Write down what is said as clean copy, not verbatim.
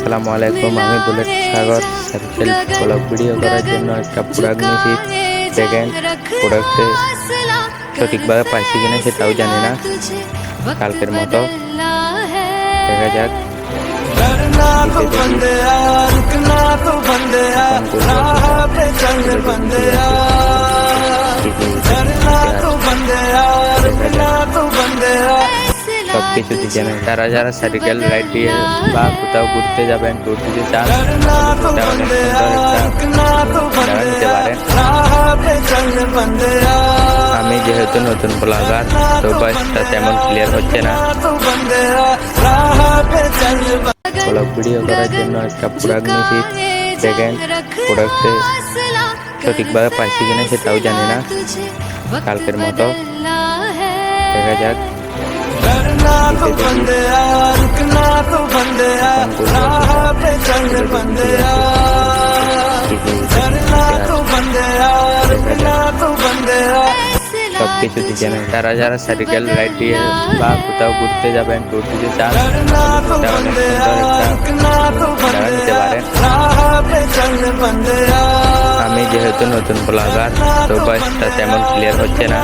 আসসালামু আলাইকুম। আমি বুলেট সাগর সার্কেল ব্লগ ভিডিও করার জন্য একটা প্রোডাক্ট নিয়েছি। দেখেন প্রোডাক্টে সঠিকভাবে পাইছি কিনা সেটাও জানি না। কালকের মতো দেখা যাক। সবকিছু দিচ্ছে না। তারা যারা সাইকেল রাইড দিয়ে বা কোথাও ঘুরতে যাবেন, ট্যুর দিতে চান, এটা অনেক সুন্দর একটা নিতে পারেন। আমি যেহেতু নতুন ব্লগার, তো ভয়েসটা তেমন ক্লিয়ার হচ্ছে না। ব্লগ ভিডিও করার জন্য একটা প্রোডাক্ট নিয়েছি। দেখেন প্রোডাক্টে সঠিকভাবে পাইছি কিনা সেটাও জানি না। কালকের মতো দেখা যাক। সবকিছু দিচ্ছে না। তারা যারা সাইকেল রাইড দিয়ে বা কোথাও ঘুরতে যাবেন, ট্যুর দিতে চান, এটা অনেক সুন্দর একটা নিতে পারেন। আমি যেহেতু নতুন ব্লগার, তো ভয়েসটা তেমন ক্লিয়ার হচ্ছে না।